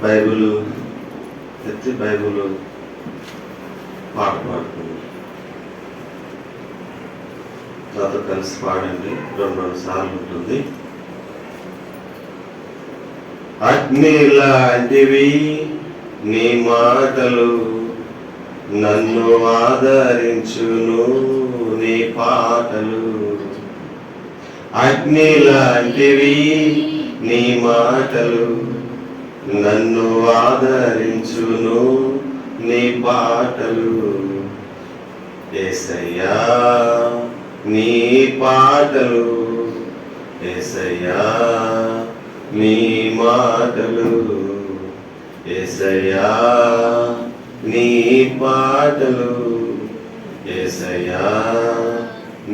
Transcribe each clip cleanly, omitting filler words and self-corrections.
Bible ఎత్తి Bible పాట పాడుతుంది. నాతో కలిసి పాడండి. 2 సార్లు ఉంటుంది. అగ్ని లాంటివి నీ మాటలు, నన్ను ఆదరించును నీ పాటలు. అగ్ని లాంటివి నీ మాటలు, నన్ను ఆదరించును నీ పాటలు. యేసయ్యా నీ పాటలు, యేసయ్యా నీ మాటలు, యేసయ్యా నీ పాటలు, యేసయ్యా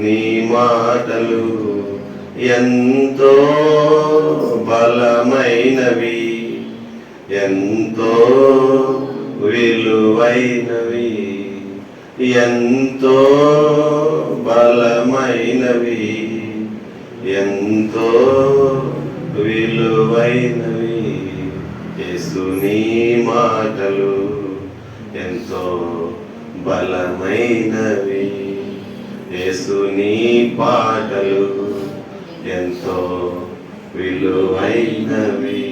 నీ మాటలు ఎంతో బలమైనవి, ఎంతో విలువైనవి, ఎంతో బలమైనవి, ఎంతో విలువైనవి. యేసు నీ మాటలు ఎంతో బలమైనవి, యేసు నీ పాటలు ఎంతో విలువైనవి.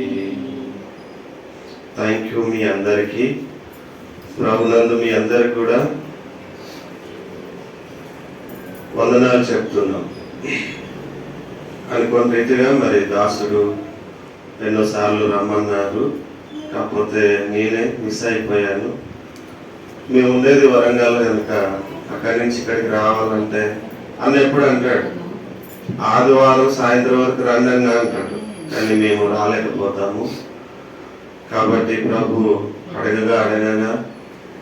Thank you. మీ అందరికీ ప్రభునందు మీ అందరికి కూడా వందనాలు చెప్తున్నాం. అనుకోని రీతిగా మరి దాసుడు ఎన్నోసార్లు రమ్మన్నారు, కాకపోతే నేనే మిస్ అయిపోయాను. మేము ఉండేది వరంగల్ కనుక అక్కడి నుంచి ఇక్కడికి రావాలంటే అన్న ఎప్పుడు అంటాడు, ఆదివారం సాయంత్రం వరకు రండంగా అంటాడు, కానీ మేము రాలేకపోతాము. కాబట్టి ప్రభు అడగగా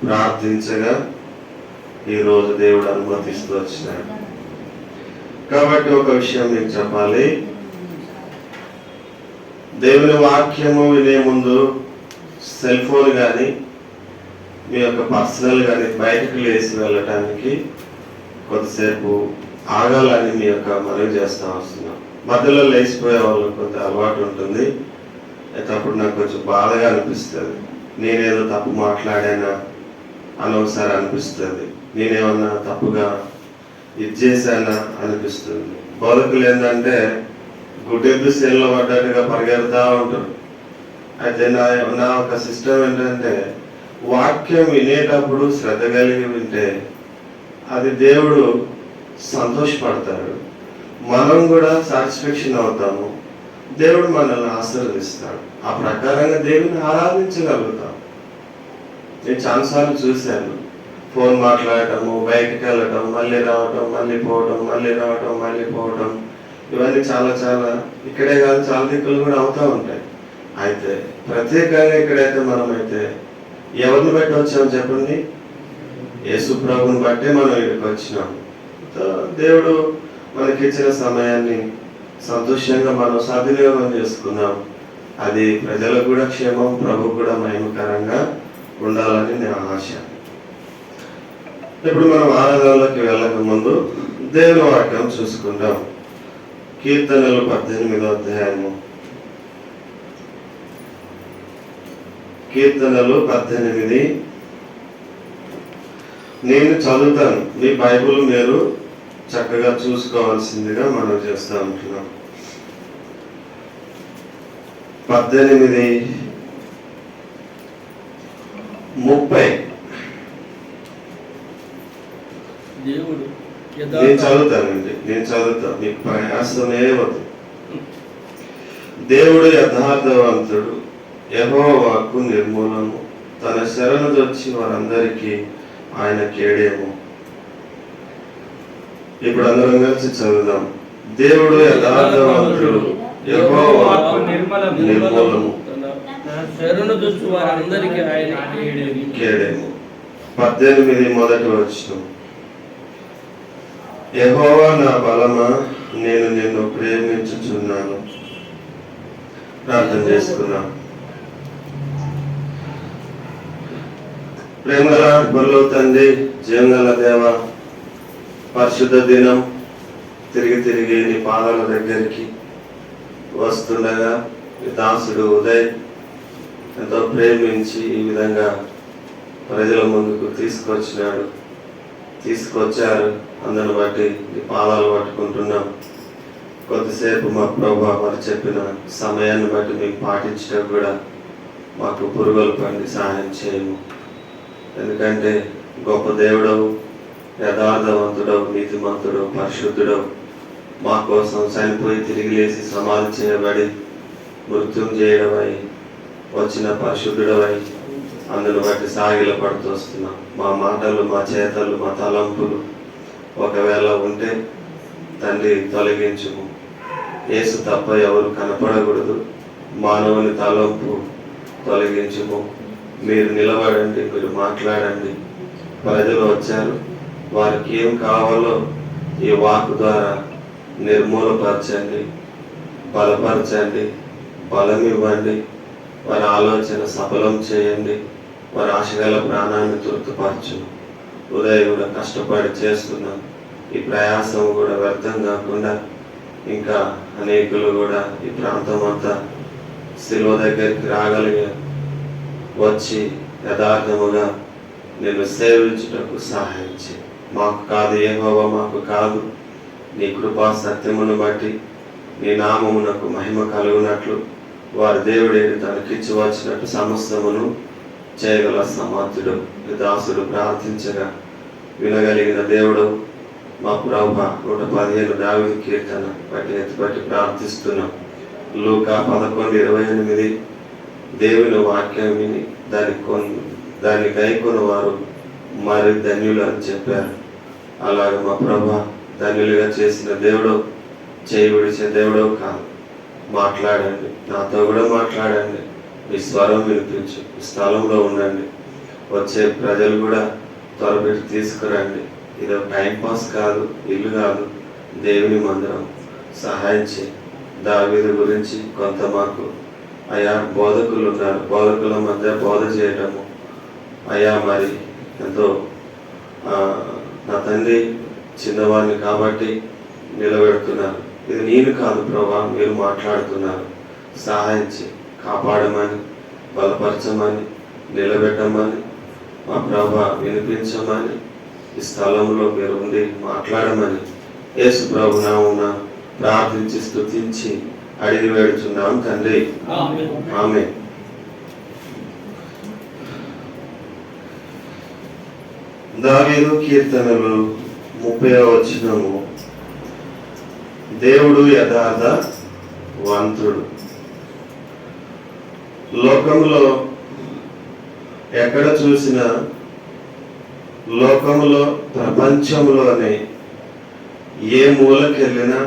ప్రార్థించగా ఈరోజు దేవుడు అనుమతిస్తూ వచ్చినాడు. కాబట్టి ఒక విషయం మీకు చెప్పాలి. దేవుని వాక్యము వినే ముందు సెల్ ఫోన్ కానీ మీ యొక్క పర్సనల్ కానీ బయటకు లేచి వెళ్ళటానికి కొద్దిసేపు ఆగాలని మీ యొక్క మనవి చేస్తూ వస్తున్నాం. మధ్యలో లేచిపోయే వాళ్ళకి కొంత అలవాటు ఉంటుంది. అయితే అప్పుడు నాకు కొంచెం బాధగా అనిపిస్తుంది. నేనేదో తప్పు మాట్లాడానా అని ఒకసారి అనిపిస్తుంది. నేనేమన్నా తప్పుగా ఇది చేశానా అనిపిస్తుంది. బతుకులు ఏంటంటే గుడ్డెద్దు సెల్లో పడ్డట్టుగా పరిగెడతా ఉంటారు. అయితే నా ఒక సిస్టమ్ ఏంటంటే వాక్యం వినేటప్పుడు శ్రద్ధ కలిగి వింటే అది దేవుడు సంతోషపడతాడు, మనం కూడా సాటిస్ఫాక్షన్ అవుతాము, దేవుడు మనల్ని ఆశీర్వదిస్తాడు. ఆ ప్రకారంగా దేవుని ఆరాధించగలుగుతాం. నేను చాలాసార్లు చూశాను, ఫోన్ మాట్లాడటము, బయటికి వెళ్ళటం, మళ్ళీ రావటం, మళ్ళీ పోవటం, మళ్ళీ రావటం, మళ్ళీ పోవటం, ఇవన్నీ చాలా ఇక్కడే కాదు చాలా దిక్కులు కూడా అవుతూ ఉంటాయి. అయితే ప్రత్యేకంగా ఇక్కడైతే మనమైతే ఎవరిని బట్టి వచ్చాము చెప్పండి? యేసు ప్రభుని బట్టే మనం ఇక్కడికి వచ్చినాం. దేవుడు మనకిచ్చిన సమయాన్ని సంతోషంగా మనం సద్వినియోగం చేసుకున్నాం. అది ప్రజలకు కూడా క్షేమం, ప్రభు కూడా మహిమకరంగా ఉండాలని నా ఆశ. ఇప్పుడు మనం ఆరాధనలోకి వెళ్ళక ముందు దేవుని వాక్యం చూసుకుంటాం. కీర్తనలు 18వ అధ్యాయము. కీర్తనలు 18 నేను చదువుతాను. మీ బైబిల్ మీరు చక్కగా చూసుకోవాల్సిందిగా మనం చేస్తూ ఉంటున్నాం. 18:30 నేను చదువుతానండి. మీకు ప్రయాసమే వద్దు. దేవుడు యథార్థవంతుడు, యెహోవా వాక్కు నిర్మూలము, తన శరణు వచ్చి వారందరికీ ఆయన కేడేము. ఇప్పుడు అందరం కలిసి చదువుదాం. దేవుడు యథార్థవంతుడు, యెహోవా వాక్కు నిర్మూలము, కేడేము. 18 మొదటి వచనం. యెహోవా నా బలమా, నేను నిన్ను ప్రేమించుచున్నాను. ప్రార్థన చేసుకున్నాం. ప్రేమగల బల్లో తండ్రి, జీవగల దేవ, పరిశుద్ధ దినం తిరిగి నీ పాదాల దగ్గరికి వస్తుండగా దాసుడు ఉదయ్ ఎంతో ప్రేమించి ఈ విధంగా ప్రజల ముందుకు తీసుకొచ్చారు. అందరిని బట్టి ఈ పాదాలు పట్టుకుంటున్నాం. కొద్దిసేపు మా ప్రభు వారు చెప్పిన సమయాన్ని బట్టి మేము పాటించడం కూడా మాకు పురుగులు పండి సహాయం చేయము. ఎందుకంటే గొప్ప దేవుడవు, యథార్థవంతుడవు, నీతిమంతుడవు, పరిశుద్ధుడవు, మా కోసం చనిపోయి తిరిగి లేచి సమాధి చేయబడి మృత్యుంజయుడవై వచ్చిన పరిశుద్ధుడవై అందును బట్టి సాగిల పడుతూ వస్తున్నాం. మా మాటలు, మా చేతలు, మా తలంపులు ఒకవేళ ఉంటే తండ్రి తొలగించుము. యేసు తప్ప ఎవరు కనపడకూడదు. మానవుని తలంపు తొలగించుము. మీరు నిలబడండి, మీరు మాట్లాడండి. ప్రజలు వచ్చారు, వారికి ఏం కావాలో ఈ వాక్ ద్వారా నిర్మూలపరచండి, బలపరచండి, బలం ఇవ్వండి. వారి ఆలోచన సఫలం చేయండి. వారి ఆశగల ప్రాణాన్ని తృప్తిపరచును. ఉదయం కూడా కష్టపడి చేస్తున్నాం. ఈ ప్రయాసం కూడా వ్యర్థం కాకుండా ఇంకా అనేకులు కూడా ఈ ప్రాంతం అంతా శిలువ దగ్గరికి రాగలిగే వచ్చి యథార్థముగా నేను సేవించుటకు సహాయం చేయి. మాకు కాదు యెహోవా, మాకు కాదు, నీ కృపా సత్యమును బట్టి నీ నామమునకు మహిమ కలుగునట్లు వారి దేవుడేది తనకిచ్చి వచ్చినట్టు సమస్తమును చేయగల సమర్థుడు. దాసుడు ప్రార్థించగా వినగలిగిన దేవుడు మా ప్రభు. 115 దావీదు కీర్తన బట్టి ప్రార్థిస్తున్నాం. లూకా 11:28 దేవుని వాక్యం విని దాన్ని గైకొని వారు మరి ధన్యులు అని చెప్పారు. అలాగే మా ప్రభు ధన్యులుగా చేసిన దేవుడు చేయి విడిచే దేవుడు కాదు. మాట్లాడండి, నాతో కూడా మాట్లాడండి. మీ స్వరం వినిపించు. ఈ స్థలంలో ఉండండి. వచ్చే ప్రజలు కూడా త్వరపెట్టి తీసుకురండి. ఇది టైంపాస్ కాదు, ఇల్లు కాదు, దేవుని మందిరం. సహాయం చేయి. దావీదు గురించి కొంత మాకు అయ్యా బోధకులు ఉన్నారు. బోధకుల మధ్య బోధ చేయటము అయ్యా మరి ఎంతో నా తండ్రి చిన్నవాడిని కాబట్టి నిలబెడుతున్నారు. ఇది నేను కాదు ప్రభా, మీరు మాట్లాడుతున్నారు. సహాయం చేయి. కాపాడమని, బలపరచమని, నిలబెట్టమని, మా ప్రభా వినిపించమని, ఈ స్థలంలో మీరు ఉండి మాట్లాడమని యేసు ప్రభు నామమున ప్రార్థించి స్తుతించి అడిగి వేడుచున్నాం తండ్రి. ఆమేన్. దావీదు కీర్తనలు 30వ వచనము. దేవుడు యథార్థవంతుడు. లోకంలో ఎక్కడ చూసినా, లోకంలో ప్రపంచంలోనే ఏ మూలకెళ్ళినా,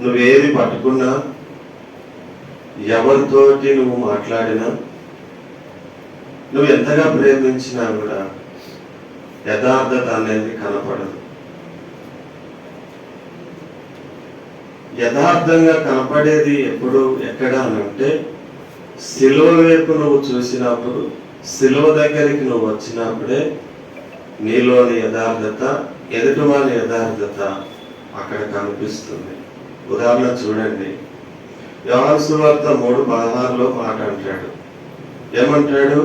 నువ్వేది పట్టుకున్నా, ఎవరితోటి నువ్వు మాట్లాడినా, నువ్వు ఎంతగా ప్రేమించినా కూడా యథార్థత అనేది కనపడదు. యథార్థంగా కనపడేది ఎప్పుడు, ఎక్కడ అనంటే శిలువ వైపు నువ్వు చూసినప్పుడు, శిలువ దగ్గరికి నువ్వు వచ్చినప్పుడే నీలోని యథార్థత, ఎదుటివాని యథార్థత అక్కడ కనిపిస్తుంది. ఉదాహరణ చూడండి. యోహాను సువార్త 3:16 మాట అంటాడు. ఏమంటాడు?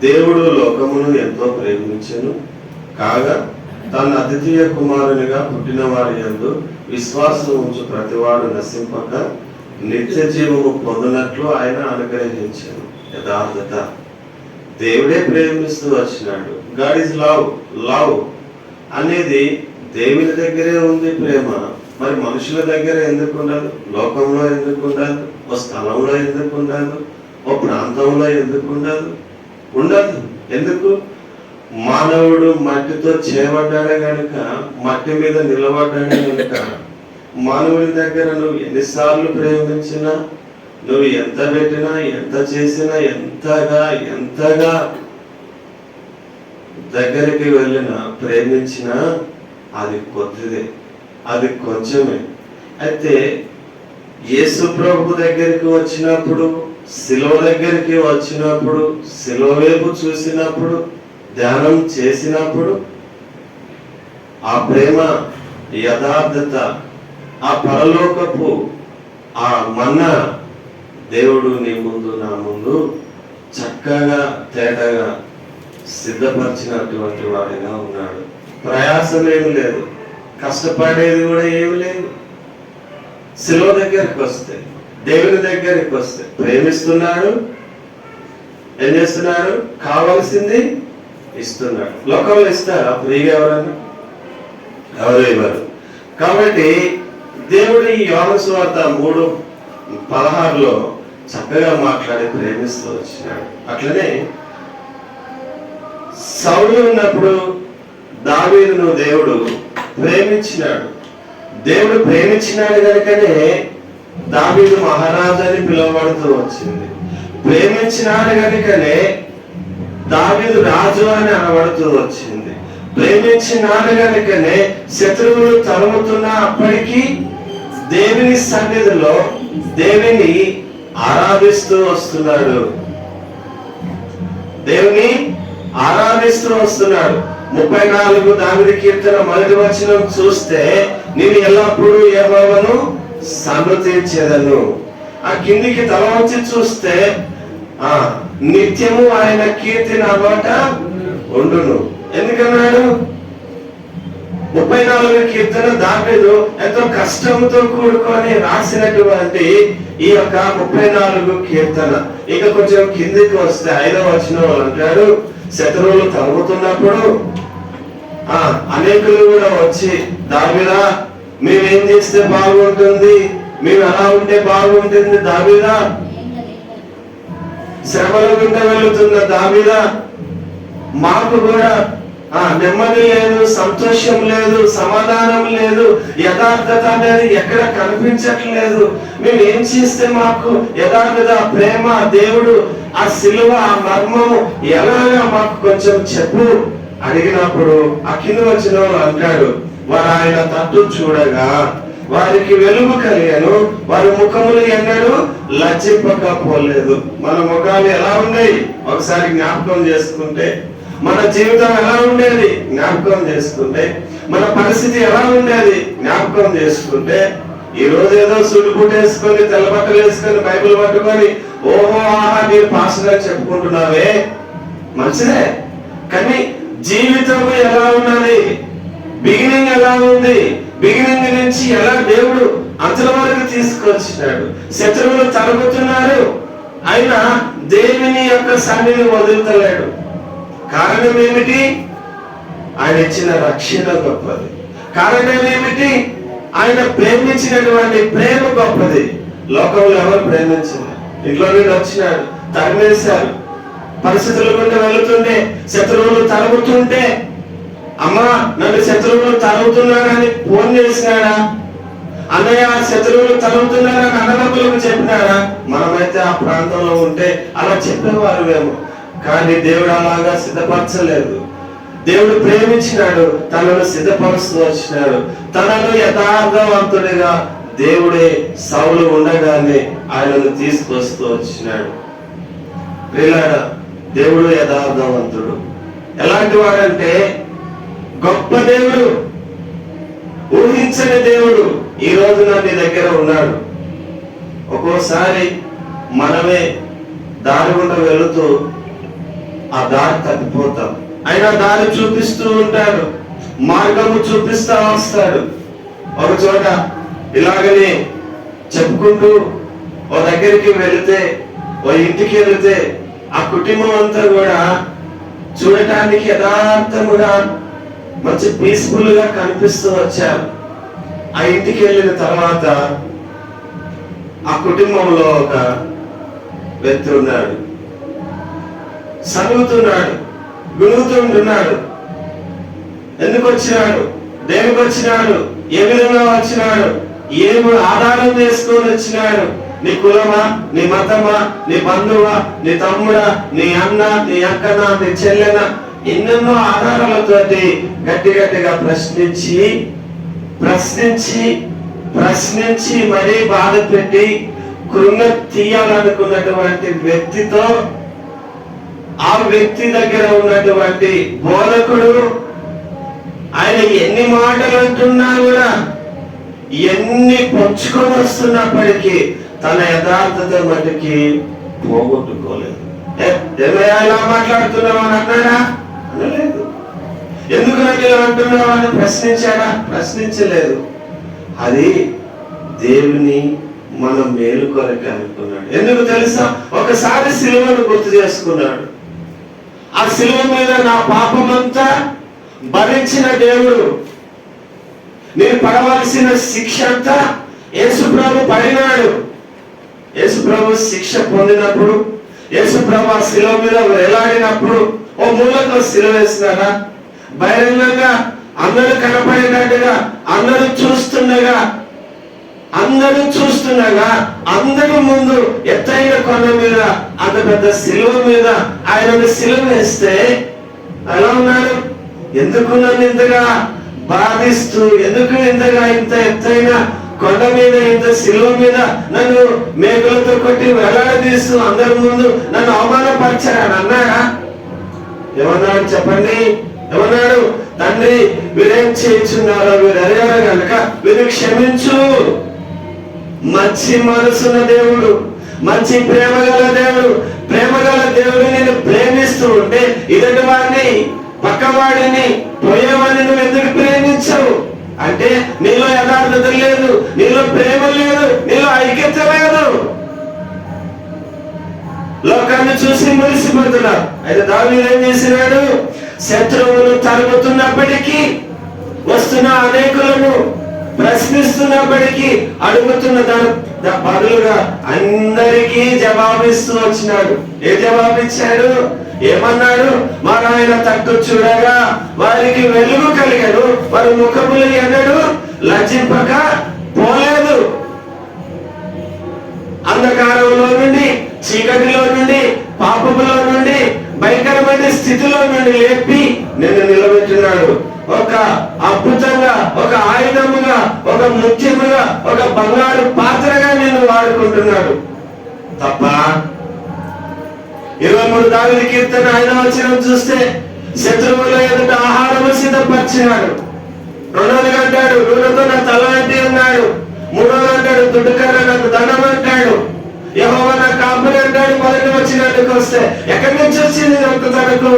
దేవుడు లోకమును ఎంతో ప్రేమించెను కాగా తన అద్వితీయ కుమారునిగా పుట్టిన వారి యందు విశ్వాసం ఉంచు ప్రతివాడు నశింపక నిత్య జీవము పొందినట్లు ఆయన అనుగ్రహించాను. యథార్థత. దేవుడే ప్రేమిస్తూ వచ్చినాడు. God is love. లవ్ అనేది దేవుని దగ్గరే ఉంది ప్రేమ. మరి మనుషుల దగ్గర ఎందుకు ఉండదు? లోకంలో ఎందుకు ఉండదు? ఓ స్థలంలో ఎందుకు ఉండదు? ఓ ప్రాంతంలో ఎందుకు ఉండదు? ఉండదు. ఎందుకు? మానవుడు మట్టితో చేయబడ్డాడే గనుక, మట్టి మీద నిలబడ్డాడే గనుక, మానవుడి దగ్గర నువ్వు ఎన్నిసార్లు ప్రేమించినా, నువ్వు ఎంత పెట్టినా, ఎంత చేసినా, ఎంతగా దగ్గరికి వెళ్ళినా, ప్రేమించినా అది కొద్దిదే, అది కొంచెమే. అయితే యేసు ప్రభు దగ్గరికి వచ్చినప్పుడు, శిలువ దగ్గరికి వచ్చినప్పుడు, శిలువ వైపు చూసినప్పుడు, ధ్యానం చేసినప్పుడు ఆ ప్రేమ, యథార్థత, ఆ పరలోకపు ఆ మన్నా దేవుడు నీ ముందు నా ముందు చక్కగా తేటగా సిద్ధపరిచినటువంటి వాడిగా ఉన్నాడు. ప్రయాసం ఏమి లేదు, కష్టపడేది కూడా ఏమి లేదు. శిలువ దగ్గరికి వస్తే, దేవుని దగ్గరికి వస్తే ప్రేమిస్తున్నాడు, ఏం చేస్తున్నాడు, కావాల్సింది ఇస్తున్నాడు. లోకంలో ఇస్తారా ఫ్రీగా? ఎవరన్నా ఎవరు ఇవ్వరు. కాబట్టి దేవుడు ఈ యోహాను సువార్త 3:16 చక్కగా మాట్లాడి ప్రేమిస్తూ వచ్చినాడు. అట్లనే సౌలు ఉన్నప్పుడు దావీదును దేవుడు ప్రేమించినాడు. దేవుడు ప్రేమించినాడు కనుకనే దావీదు మహారాజు అని పిలువబడుతూ వచ్చింది. ప్రేమించినాడు కనుకనే దావీదు రాజు అని అనబడుతూ వచ్చింది. ప్రేమించినాడు కనుకనే శత్రువులు తరుముతున్నా అప్పటికీ దేవుని సన్నిధిలో దేవుని ఆరాధిస్తూ వస్తున్నాడు. దేవుని ఆరాధిస్తూ వస్తున్నాడు. 34 దావీదు కీర్తన 1వ వచనం చూస్తే, నేను ఎల్లప్పుడూ యెహోవాను సన్నుతించెదను. ఆ కిందికి తల వంచి చూస్తే, నిత్యము ఆయన కీర్తి నా నోట ఉండును. ఎందుకన్నాడు? 34 కీర్తన దావీదు ఎంతో కష్టంతో కూడుకొని రాసినటువంటి ఈ యొక్క 34 కీర్తన. ఇక కొంచెం కిందికి వస్తే 5వ వచనం అంటాడు, శత్రువులు తరుగుతున్నప్పుడు అనేకులు కూడా వచ్చి, దావీదా మేమేం చేస్తే బాగుంటుంది, మేము ఎలా ఉంటే బాగుంటుంది, దావీదా శ్రమల గుండా వెళుతున్న దావీదా మాకు కూడా నెమ్మది లేదు, సంతోషం లేదు, సమాధానం లేదు, యథార్థత అనేది ఎక్కడ కనిపించట్లేదు. మేము ఏం చేస్తే మాకు యథార్థత, ప్రేమ, దేవుడు ఆ సిలువ, ఆ మర్మము ఎలాగా మాకు కొంచెం చెప్పు అడిగినప్పుడు ఆ కింద వచ్చిన అంటాడు, వారు ఆయన తట్టు చూడగా వారికి వెలుగు కలిగను, వారి ముఖములు ఎన్నడూ లజ్జింపకపోలేదు. మన ముఖాలు ఎలా ఉన్నాయి ఒకసారి జ్ఞాపకం చేసుకుంటే, మన జీవితం ఎలా ఉండేది జ్ఞాపకం చేసుకుంటే, మన పరిస్థితి ఎలా ఉండేది జ్ఞాపకం చేసుకుంటే, ఈ రోజు ఏదో సుడిపుట్ వేసుకొని, తెల్ల బట్టలు వేసుకొని, బైబిల్ పట్టుకొని ఓహో ఆహా మీరు పాస్టర్ గారు చెప్పుకుంటున్నావే, మంచిదే. కానీ జీవితం ఎలా ఉన్నది, బిగినింగ్ ఎలా ఉంది, బిగినింగ్ నుంచి ఎలా దేవుడు అంతల వరకు తీసుకొచ్చినాడు. శత్రువులు తరుగుతున్నారు, అయినా దేవుని యొక్క సన్నిధిని వదులుతలేడు. కారణం ఏమిటి? ఆయన ఇచ్చిన రక్షణ గొప్పది. కారణం ఏమిటి? ఆయన ప్రేమించినటువంటి ప్రేమ గొప్పది. లోకంలో ఎవరు ప్రేమించారు? ఇంట్లో నుండి వచ్చినాడు, తరిమేశారు. పరిస్థితుల గుండా వెళుతుంటే, శత్రువులు తరుగుతుంటే, అమ్మా నన్ను శత్రువులు తరుగుతున్నారని ఫోన్ చేసినాడా? అన్నయ్య శత్రువులు తరుగుతున్నారని అన్నదమ్ములకు చెప్పినాడా? మనమైతే ఆ ప్రాంతంలో ఉంటే అలా చెప్పేవారువేమో. కానీ దేవుడు అలాగా సిద్ధపరచలేదు. దేవుడు ప్రేమించినాడు, తనను సిద్ధపరుస్తూ వచ్చినాడు. తనను యథార్థవంతుడిగా దేవుడే సౌలు ఉండగానే ఆయనను తీసుకొస్తూ వచ్చినాడు. ప్రియులారా, దేవుడు యథార్థవంతుడు. ఎలాంటి వాడంటే గొప్ప దేవుడు, ఊహించని దేవుడు ఈ రోజున నీ దగ్గర ఉన్నాడు. ఒక్కోసారి మనమే దారి గుండా వెళుతూ ఆ దారి తప్పిపోతాం. ఆయన దారి చూపిస్తూ ఉంటాడు, మార్గము చూపిస్తా వస్తాడు. ఒక చోట ఇలాగనే చెప్పుకుంటూ ఓ దగ్గరికి వెళితే, ఓ ఇంటికి వెళితే ఆ కుటుంబం అంతా కూడా చూడటానికి యథార్థముగా మంచి పీస్ఫుల్ గా కనిపిస్తూ వచ్చారు. ఆ ఇంటికి వెళ్ళిన తర్వాత ఆ కుటుంబంలో ఒక వ్యక్తి ఉన్నాడు, సనుగుతున్నాడు, గుణుగుతుంటున్నాడు. ఎందుకు వచ్చినాడు, దేనికి వచ్చినాడు, ఏ విధంగా వచ్చినాడు, ఏమి ఆధారం చేసుకొని వచ్చినాడు? నీ కులమా, నీ మతమా, నీ బంధువా, నీ తమ్ముడా, నీ అన్న, నీ అక్కనా, నీ చెల్లెనా, ఎన్నెన్నో ఆధారాలతోటి గట్టి గట్టిగా ప్రశ్నించి మరీ బాధ పెట్టి కృంగ తీయాలనుకున్నటువంటి వ్యక్తితో, ఆ వ్యక్తి దగ్గర ఉన్నటువంటి బోధకుడు ఆయన ఎన్ని మాటలు అంటున్నా కూడా, ఎన్ని పంచుకొని వస్తున్నప్పటికీ తన యథార్థత మటుకి పోగొట్టుకోలేదు. ఏమయ్యా ఇలా మాట్లాడుతున్నావు అని అన్నాడా? అనలేదు. ఎందుకు నాకు ఇలా అంటున్నావు అని ప్రశ్నించాడా? ప్రశ్నించలేదు. అది దేవుని మన మేలు కొరకు అనుకున్నాడు. ఎందుకు తెలుసా? ఒకసారి సిలువను గుర్తు చేసుకున్నాడు. ఆ సిలువ మీద నా పాపమంతా భరించిన దేవుడు, నేను పడవలసిన శిక్ష అంతా యేసుప్రభు పడినాడు. యేసుప్రభు శిక్ష పొందినప్పుడు, యేసుప్రభు ఆ శిలువ మీద వేలాడినప్పుడు ఓ మూలతో శిలువ వేసినారా? బహిరంగంగా అందరూ కనపడినట్టుగా అందరూ చూస్తుండగా అందరి ముందు ఎత్తైన కొండ మీద అంత పెద్ద శిలువ మీద ఆయన శిలువ వేస్తే ఎలా ఉన్నాడు? ఎందుకు నన్ను ఇంతగా బాధిస్తూ, ఎందుకు ఇంతగా ఇంత ఎత్తైన కొండ మీద ఇంత శిలువ మీద నన్ను మేకులతో కొట్టి వేలాడదీస్తూ అందరి ముందు నన్ను అవమానపరిచాడు అన్నాడా? ఏమన్నాడు చెప్పండి? ఏమన్నాడు? తండ్రి, వీరేం చేయించున్నారో వీరు ఎరగరు కనుక వీరు క్షమించు. మంచి మనసున్న దేవుడు, మంచి ప్రేమగల దేవుడు, ప్రేమగల దేవుడు నేను ప్రేమిస్తూ ఉంటే ఇదటి వాడిని, పక్కవాడిని, పోయేవాడిని నువ్వు ఎందుకు ప్రేమించవు? అంటే నీలో యథార్థత లేదు, నీలో ప్రేమ లేదు, నీలో ఐక్యత లేదు. లోకాన్ని చూసి మురిసిపోతున్నాడు. అయితే దావీదు ఏం చేసినాడు? శత్రువులు తరుగుతున్నప్పటికీ, వస్తున్న అనేకులను ప్రశ్నిస్తున్నప్పటికీ, అడుగుతున్న దాని బదులుగా అందరికీ జవాబిస్తూ వచ్చినాడు. ఏ జవాబిచ్చాడు? ఏమన్నాడు? వారు ఆయన తట్టు చూడగా వారికి వెలుగు కలిగను, వారి ముఖములు ఎన్నడు లజ్జింపక పోలేదు. అంధకారంలో నుండి, చీకటిలో నుండి, పాపములో నుండి, భయంకరమైన స్థితిలో నుండి లేపి నిన్ను నిలబెట్టినాడు. ఒక అద్భుతంగా, ఒక ఆయుధముగా, ఒక ముత్యముగా, ఒక బంగారు పాత్రగా నిన్ను వాడుకుంటున్నాడు తప్ప. 23 దావీదు కీర్తన 5వ వచనం చూస్తే శత్రువుల ఎదుట ఆహారము సిద్ధపరిచినాడు. 2వదిగా అంటాడు నూనెతో నా తల అంటి ఉన్నాడు. 3వది అంటాడు దుడ్డుకర్ర నాకు దండం అంటాడు. యెహోవా నా కాపురి అంటాడు. 1వ వచనానికి వస్తే ఎక్కడి నుంచి వచ్చింది అంత తనకు?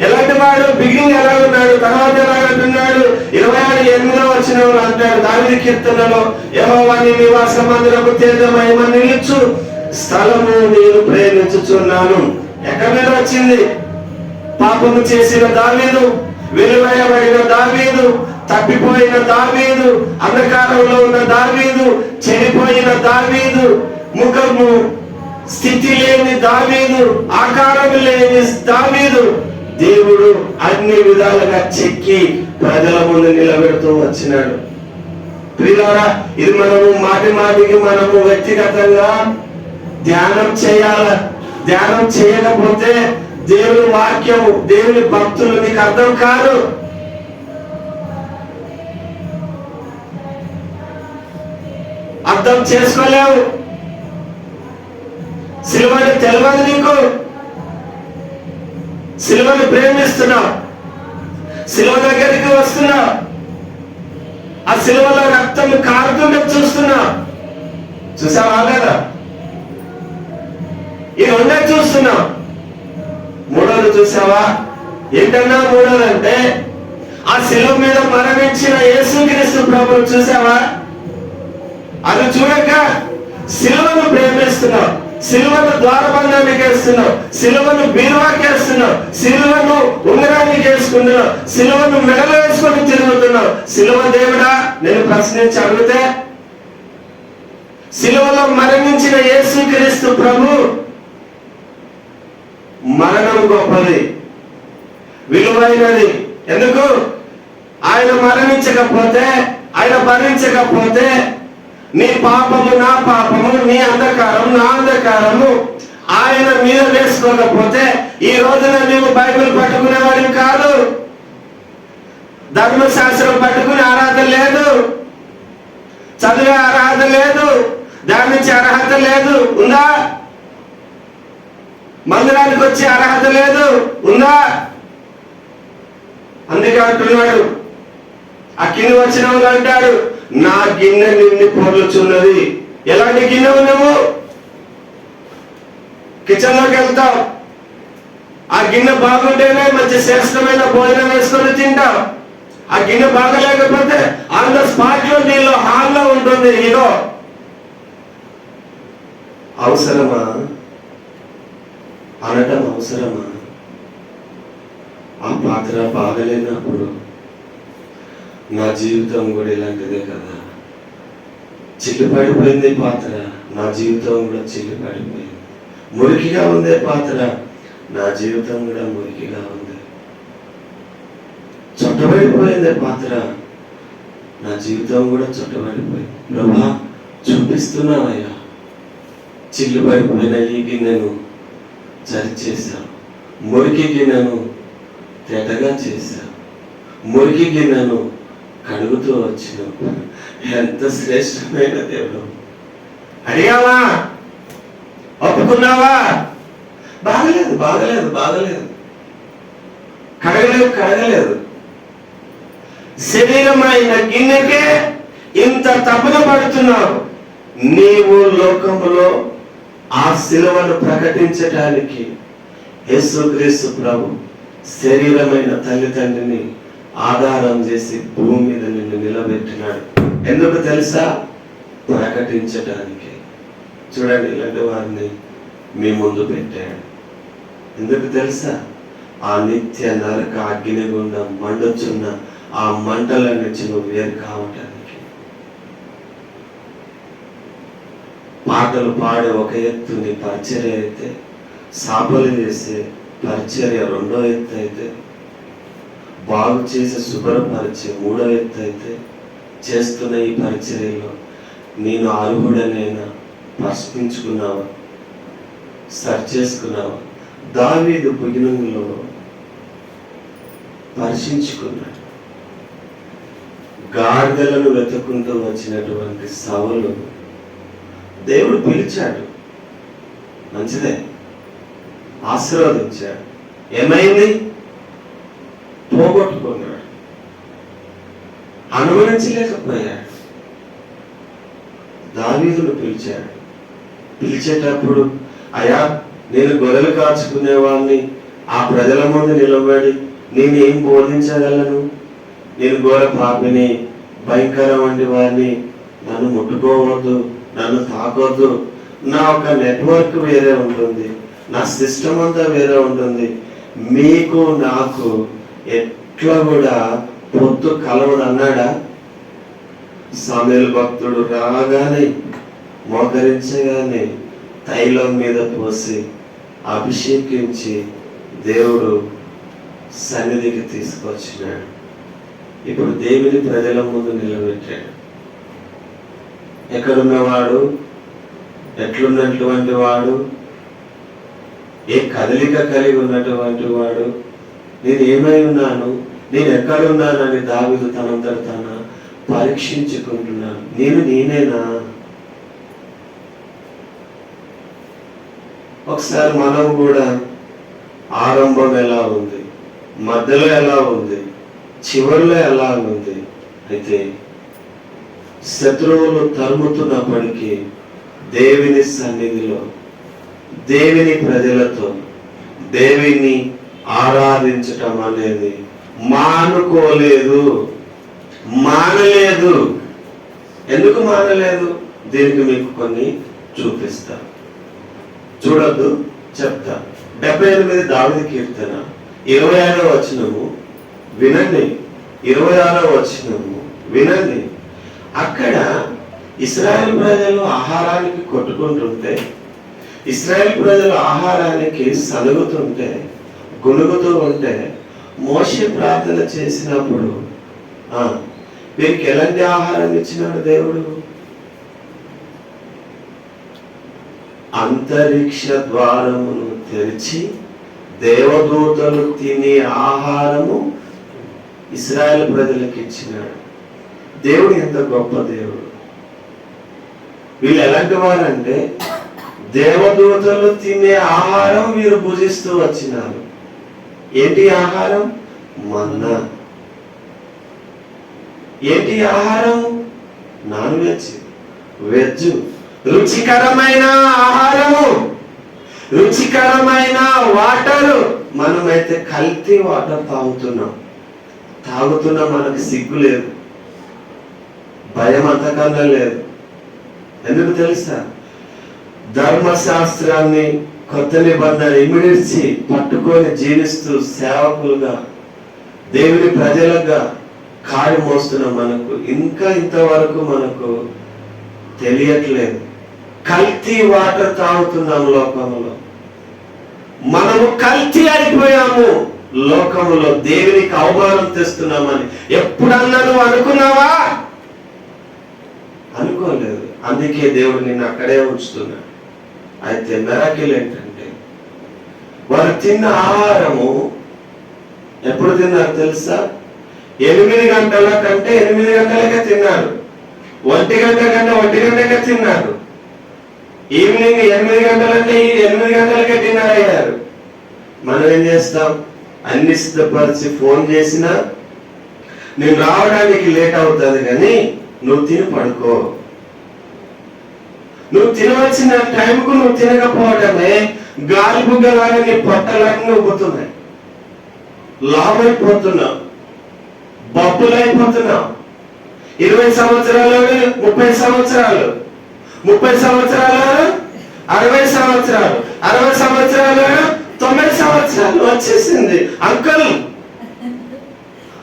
ఎలాంటి వాడు? బిగినింగ్ ఎలా ఉన్నాడు, తర్వాత ఎలా అంటున్నాడు? 26:8వ వచనంలో అంటాడు దావీదు కీర్తనలో, యెహోవా నీ నివాస మందిరము తేజమహిమ నిలుచు స్థలము నేను ప్రేమించుచున్నాను. ఎక్కడి మీద వచ్చింది? పాపము చేసిన దావీదు, వెలువయబడిన దావీదు, తప్పిపోయిన దావీదు, అంధకారంలో ఉన్న దావీదు, చెడిపోయిన దావీదు, ముఖము స్థితి లేని దావీదు, ఆకారం లేని దావీదు దేవుడు అన్ని విధాలుగా చెక్కి ప్రజల ముందు నిలబెడుతూ వచ్చినాడు. ప్రియులారా, ఇది మనము మాటి మాటికి మనము వ్యక్తిగతంగా ధ్యానం చేయాల. ధ్యానం చేయకపోతే దేవుని వాక్యము, దేవుని భక్తులు నీకు అర్థం కాదు. అర్థం చేసుకోలేవు. సిలువని తెలియదు నీకు. సిలువని ప్రేమిస్తున్నావు, సిలువ దగ్గరికి వస్తున్నావు, ఆ సిలువలో రక్తం కారుతుంటే చూస్తున్నావు. చూసావా లేదా? ఈ రెండే చూస్తున్నావు. 3వది చూసావా? ఏంటన్నా 3వది అంటే ఆ సిలువ మీద మరణించిన యేసుక్రీస్తు ప్రభువును చూసావా? అది చూడక సిలువను ప్రేమిస్తున్నావు, సిలువను ద్వారబంధానికి వేస్తున్నావు, సిలువను బీరువాకి వేస్తున్నావు, సిలువను ఉంగరానికి వేసుకుంటున్నావు, సిలువను మెడలో వేసుకొని తిరుగుతున్నావు. సిలువ దేవుడా నేను ప్రశ్నించి అడిగితే, సిలువలో మరణించిన యేసుక్రీస్తు ప్రభు మరణం గొప్పది, విలువైనది. ఎందుకు? ఆయన మరణించకపోతే, ఆయన భరించకపోతే నీ పాపము నా పాపము, నీ అంధకారం నా అంధకారము ఆయన మీద వేసుకోకపోతే ఈ రోజున నీవు బైబిల్ పట్టుకునేవాడిని కాదు, ధర్మశాస్త్రం పట్టుకునే అర్హత లేదు, చదివే అర్హత లేదు, ధ్యానించే అర్హత లేదు. ఉందా? మందిరానికి వచ్చే అర్హత లేదు. ఉందా? అందుకే అంటున్నాడు, ఆ కింది వచ్చిన వాళ్ళు అంటాడు, నా గిన్నె నిండి పొర్లుచున్నది. ఎలాంటి గిన్నె ఉన్నాము? కిచెన్లోకి వెళ్తాం, ఆ గిన్నె బాగుంటేనే మంచి శ్రేష్టమైన భోజనం వేసుకొని తింటాం. ఆ గిన్నె బాగలేకపోతే ఆన్ ద స్పాట్ లో నీళ్ళు హాల్లో ఉంటుంది. ఇదో అవసరమా అనటం అవసరమా? ఆ పాత్ర బాగలేనప్పుడు నా జీవితం కూడా ఇలాంటిదే కదా. చిల్లుపడిపోయింది పాత్ర, నా జీవితం కూడా చిల్లుపడిపోయింది. మురికిగా ఉందే పాత్ర, నా జీవితం కూడా మురికిగా ఉంది. చుట్టబడిపోయిందే పాత్ర, నా జీవితం కూడా చుట్టబడిపోయింది. ప్రభా, చూపిస్తున్నావయ్యా, చిల్లుపడిపోయిన ఈ గిన్నెను సరిచేశావు, మురికి గిన్నెను తేటగా చేశావు, మురికి గిన్నెను కడుగుతూ వచ్చినావు. ఎంత శ్రేష్టమైన దేవుడు! అడిగావా? ఒప్పుకున్నావా? బాగలేదు, బాగలేదు, బాగలేదు, కడగలేదు. శరీరమైన గిన్నెకే ఇంత తపన పడుతున్నావు. నీవు లోకములో ఆ శిలువను ప్రకటించటానికి యేసుక్రీస్తు ప్రభు శరీరమైన తల్లిదండ్రిని ఆధారం చేసి భూమి మీద నిన్ను నిలబెట్టినాడు. ఎందుకు తెలుసా? ప్రకటించటానికి. చూడండి, ఇలాంటి వారిని మీ ముందు పెట్టాడు. ఎందుకు తెలుసా? ఆ నిత్య నరక అగ్ని గుండా మండుచున్న ఆ మంటల నుంచి నువ్వు వేరు కావటానికి. పాటలు పాడే ఒక ఎత్తు నీ పరిచర్య అయితే, సాపలు చేసే పరిచర్య రెండో ఎత్తు అయితే, బాగు చేసే శుభ్రపరిచే మూడో ఎత్తు అయితే, చేస్తున్న ఈ పరిచర్యలో నేను అర్హుడనైనా ప్రశ్నించుకున్నావా? సరి చేసుకున్నావా? దావీదు భుజంలో పరిశీలించుకున్నాడు. గాడిదలను వెతుక్కుంటూ వచ్చినటువంటి సౌలు దేవుడు పిలిచాడు, మంచిదే, ఆశీర్వదించాడు. ఏమైంది? పోగొట్టుకున్నాడు, అనుభవించలేకపోయాడు. దావీదును పిలిచాడు. పిలిచేటప్పుడు, అయా, నేను గొర్రెలు కాచుకునేవాడిని, ఆ ప్రజల ముందు నిలబడి నేనేం బోధించగలను? నేను ఘోర పాపిని, భయంకరమైన వారిని, నన్ను ముట్టుకోవద్దు, నన్ను తాకొద్దు. నా ఒక నెట్వర్క్ వేరే ఉంటుంది, నా సిస్టమ్ అంతా వేరే ఉంటుంది. మీకు నాకు ఎట్లా కూడా పొత్తు కలవడు అన్నాడా? సమూయేలు భక్తుడు రాగానే, మోకరించగానే తైలం మీద పోసి అభిషేకించి దేవుడు సన్నిధికి తీసుకొచ్చినాడు. ఇప్పుడు దేవుని ప్రజల ముందు నిలబెట్టాడు. ఎక్కడున్నవాడు, ఎట్లున్నటువంటి వాడు, ఏ కదలిక కలిగి ఉన్నటువంటి వాడు, నేను ఏమై ఉన్నాను, నేను ఎక్కడున్నానని దావీదు తనంతట తన పరీక్షించుకుంటున్నాను. నేనేనా? ఒకసారి మనం కూడా ఆరంభం ఎలా ఉంది, మధ్యలో ఎలా ఉంది, చివరిలో ఎలా ఉంది, అయితే శత్రువులు తరుముతున్నప్పటికీ దేవుని సన్నిధిలో, దేవుని ప్రజలతో దేవుని ఆరాధించటం అనేది మానుకోలేదు, మానలేదు. ఎందుకు మానలేదు? దీనికి మీకు కొన్ని చూపిస్తా, చూడద్దు, చెప్తా. 78 దావీదు కీర్తన 26వ వచనము వినండి. 26వ వచనము వినండి. అక్కడ ఇశ్రాయేలు ప్రజలు ఆహారానికి కొట్టుకుంటుంటే, ఇశ్రాయేలు ప్రజలు ఆహారానికి సలుగుతుంటే, గునుగుతూ ఉంటే, మోషే ప్రార్థన చేసినప్పుడు వీరికి ఎలాంటి ఆహారం ఇచ్చినాడు దేవుడు? అంతరిక్ష ద్వారమును తెరిచి దేవదూతలు తినే ఆహారము ఇశ్రాయేలు ప్రజలకు ఇచ్చినాడు. దేవుడు ఎంత గొప్ప దేవుడు! వీళ్ళు ఎలాంటి వారంటే, దేవదూతలు తినే ఆహారం వీరు భుజిస్తూ వచ్చినారు. ఏంటి ఆహారం? మన్నా. ఏంటి ఆహారం? Non veg, veg. రుచికరమైన ఆహారము, రుచికరమైన వాటరు. మనమైతే కల్తీ వాటర్ తాగుతున్నాం. మనకు సిగ్గు లేదు, భయం అంతకన్నా లేదు. ఎందుకు తెలుసా? ధర్మశాస్త్రాన్ని, కొత్త నిబంధన ఇమిడిచి పట్టుకొని జీవిస్తూ సేవకులుగా, దేవుని ప్రజలుగా కాడి మోస్తున్న మనకు ఇంకా ఇంతవరకు మనకు తెలియట్లేదు. కల్తీ వాటర్ తాగుతున్నాం లోకంలో. మనము కల్తీ అయిపోయాము లోకములో. దేవునికి అవమానం తెస్తున్నామని ఎప్పుడన్నా నువ్వు అనుకున్నావా? అనుకోలేదు. అందుకే దేవుడు నిన్ను అక్కడే ఉంచుతున్నాడు. అయితే మిరాకిల్ ఏంటంటే, వారు తిన్న ఆహారము ఎప్పుడు తిన్నారు తెలుసా? 8 గంటల కంటే 8 గంటలకే తిన్నారు. 1 గంట కంటే 1 గంటకే తిన్నారు. ఈవినింగ్ 8 గంటలంటే 8 గంటలకే డిన్నర్ అయ్యారు. మనం ఏం చేస్తాం? అన్ని సిద్ధపరిచి ఫోన్ చేసినా నేను రావడానికి లేట్ అవుతుంది, కానీ నువ్వు తిని పడుకో. నువ్వు తినవలసిన టైంకు నువ్వు తినకపోవడమే గాలి బుగ్గలాగా నీ పొట్టలన్నీ ఉబ్బుతున్నాయి. లాభైపోతున్నావు, బొబ్బులైపోతున్నావు. 20 సంవత్సరాలు, 30 సంవత్సరాలు, 30 సంవత్సరాలు, 60 సంవత్సరాలు, 60 సంవత్సరాలు, 90 సంవత్సరాలు వచ్చేసింది. అంకుల్,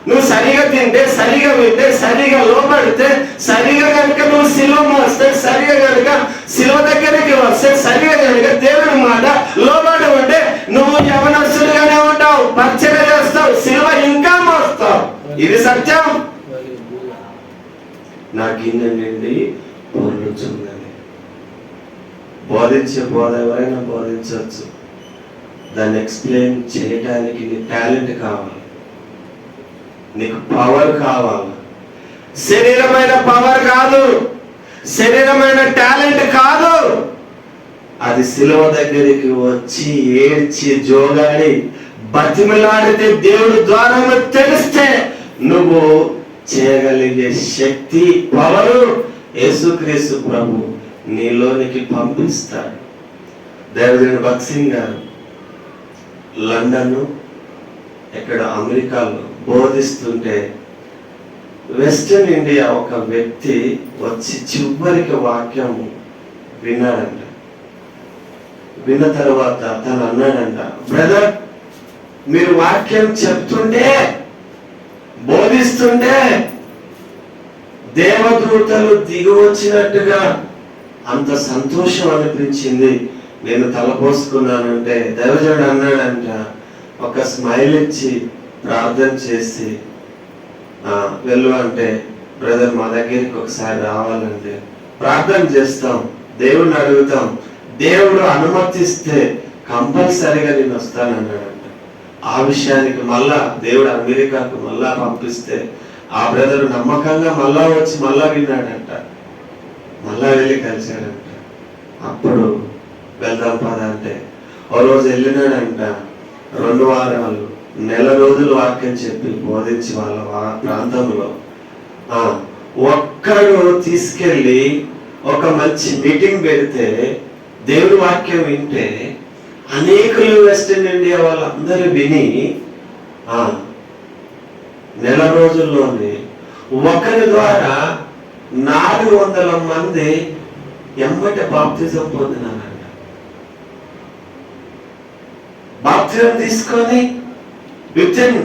నువ్వు సరిగా తింటే, సరిగా వింటే, సరిగా లోపడితే, సరిగా కనుక నువ్వు సిలువ మోస్తే, సరిగా కనుక సిలువ దగ్గరికి వస్తే, సరిగా కనుక దేవుని మాట లోబడి ఉంటే నువ్వు యవనస్తులుగానే ఉంటావు, పరిచయం చేస్తావు, సిలువ ఇంకా మోస్తావు. ఇది సత్యం. నా గిన్నె నిండి పొర్లుచున్నది. బోధించే బోధ ఎవరైనా బోధించవచ్చు. దాన్ని ఎక్స్ప్లెయిన్ చేయడానికి నీ టాలెంట్ కావాలి, నీకు పవర్ కావాలి. శరీరమైన పవర్ కాదు, శరీరమైన టాలెంట్ కాదు. అది సిలువ దగ్గరికి వచ్చి ఏడ్చి జోగాడి బతిమలాడితే దేవుడు ద్వారా తెలిస్తే నువ్వు చేయగలిగే శక్తి, పవరు యేసుక్రీస్తు ప్రభు నీలోనికి పంపిస్తాడు. దేవదేవుడు భగత్ సింగ్ గారు లండన్, ఇక్కడ అమెరికాలో బోధిస్తుంటే వెస్టర్న్ ఇండియా ఒక వ్యక్తి వచ్చి చివరికి వాక్యం విన్నాడంట. విన్న తర్వాత తను అన్నాడంట, బ్రదర్, మీరు వాక్యం చెప్తుంటే, బోధిస్తుంటే దేవదూతలు దిగి వచ్చినట్టుగా అంత సంతోషం అనిపించింది. నేను తలపోసుకున్నానంటే దైవజనుడు అన్నాడంట, ఒక స్మైల్ ఇచ్చి ప్రార్థన చేసి వెళ్ళు అంటే, బ్రదర్ మా దగ్గరికి ఒకసారి రావాలంటే ప్రార్థన చేస్తాం, దేవుడిని అడుగుతాం, దేవుడు అనుమతిస్తే కంపల్సరిగా నేను వస్తానన్నాడంట. ఆ విషయానికి మళ్ళా దేవుడు అమెరికాకు మళ్ళా పంపిస్తే ఆ బ్రదర్ నమ్మకంగా మళ్ళా వచ్చి మళ్ళా విన్నాడంట, మళ్ళా వెళ్ళి కలిశాడంట. అప్పుడు వెళ్దాం పద అంటే ఓ రోజు వెళ్ళినాడంట. 2 వారాలు, నెల రోజులు వాక్యం చెప్పి బోధించి వాళ్ళ ప్రాంతంలో ఒక్కడు తీసుకెళ్ళి ఒక మంచి మీటింగ్ పెడితే దేవుడి వాక్యం వింటే అనేకులు వెస్టర్న్ ఇండియా వాళ్ళందరూ విని నెల రోజుల్లోనే ఒకరి ద్వారా 400 మంది ఎమ్మటి బాప్తిజం పొందినారంట. బాప్తిజం తీసుకొని వితిన్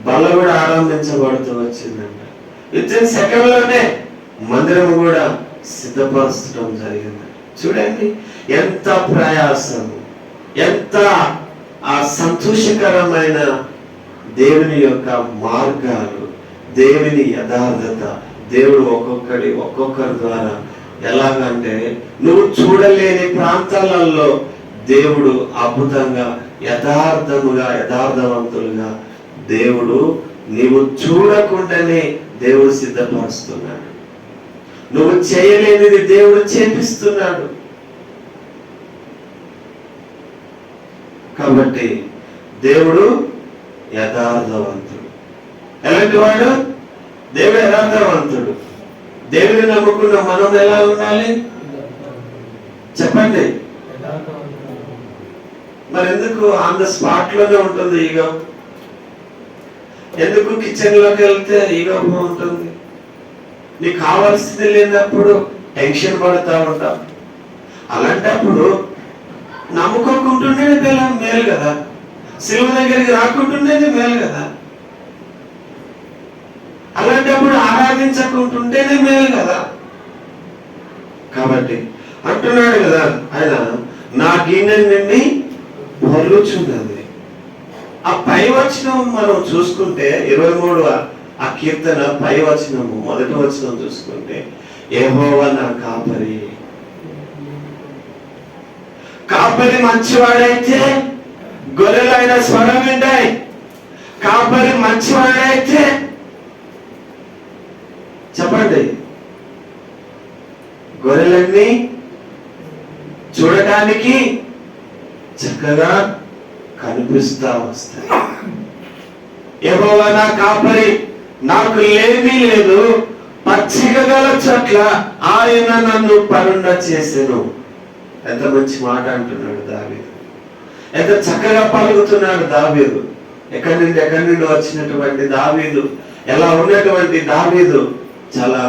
బల కూడా ఆరంభించబడుతూ వచ్చిందంట. వితిన్ సెకండ్లోనే మందిరం కూడా సిద్ధపరచడం జరిగింది. చూడండి ఎంత ప్రయాసం, ఎంత ఆ సంతోషకరమైన దేవుని యొక్క మార్గాలు, దేవుని యథార్థత. దేవుడు ఒక్కొక్కరి ద్వారా ఎలాగంటే నువ్వు చూడలేని ప్రాంతాలలో దేవుడు అద్భుతంగా యథార్థవంతులుగా దేవుడు నీవు చూడకుండానే దేవుడు సిద్ధపరుస్తున్నాడు. నువ్వు చేయలేనిది దేవుడు చేపిస్తున్నాడు. కాబట్టి దేవుడు యథార్థవంతుడు. ఎలాంటి వాడు? దేవుడు యథార్థవంతుడు. దేవుడిని నమ్ముకున్న మనం ఎలా ఉండాలి? చెప్పండి. మరి ఎందుకు ఆన్ ద స్పాట్ లోనే ఉంటుంది ఈగో? ఎందుకు కిచెన్ లోకి వెళ్తే ఈగో ఉంటుంది? నీకు కావాల్సింది లేనప్పుడు టెన్షన్ పడుతూ ఉంటావు. అలాంటప్పుడు నమ్ముకోకుంటుండేది మేలు కదా, శిలువ దగ్గరికి రాకుంటుండేది మేలు కదా, అలాంటప్పుడు ఆరాధించకుంటుంటేనే మేలు కదా. కాబట్టి అంటున్నాడు కదా ఆయన, నా గిన్నె నిండి పొర్లుచున్నది. ఆ పై వచనం మనం చూసుకుంటే 23వ ఆ కీర్తన పై వచనము మొదటి వచనం చూసుకుంటే, యెహోవా నా కాపరి. కాపరి మంచివాడైతే గొర్రెలైన స్వరం వింటాయి. కాపరి మంచివాడైతే చెప్పండి, గొర్రెలన్నీ చూడటానికి చక్కగా కనిపిస్తా వస్తాయి. యెహోవా నా కాపరి, నాకు లేమీ లేదు, పచ్చిక గల చోట్ల ఆయన నన్ను పరుండ చేసెను. ఎంత మంచి మాట అంటున్నాడు దావీదు, ఎంత చక్కగా పలుకుతున్నాడు దావీదు. ఎక్కడి నుండి వచ్చినటువంటి దావీదు, ఎలా ఉన్నటువంటి దావీదు చాలా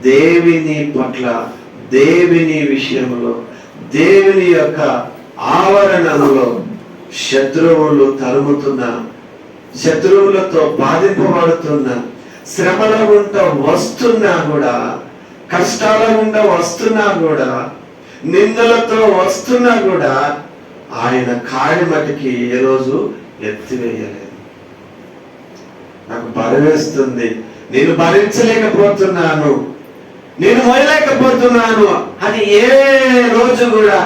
దేవుని పట్ల, దేవుని విషయంలో, దేవుని యొక్క ఆవరణలో శత్రువులు తరుముతున్న, శత్రువులతో బాధింపబడుతున్న, శ్రమల గుండా వస్తున్నా కూడా, కష్టాల గుండా వస్తున్నా కూడా, నిందలతో వస్తున్నా కూడా ఆయన కాడి మటుకి ఏ రోజు ఎత్తివేయలేదు. నాకు బరువేస్తుంది, నేను భరించలేకపోతున్నాను, నేను మోయలేకపోతున్నాను అని ఏ రోజు కూడా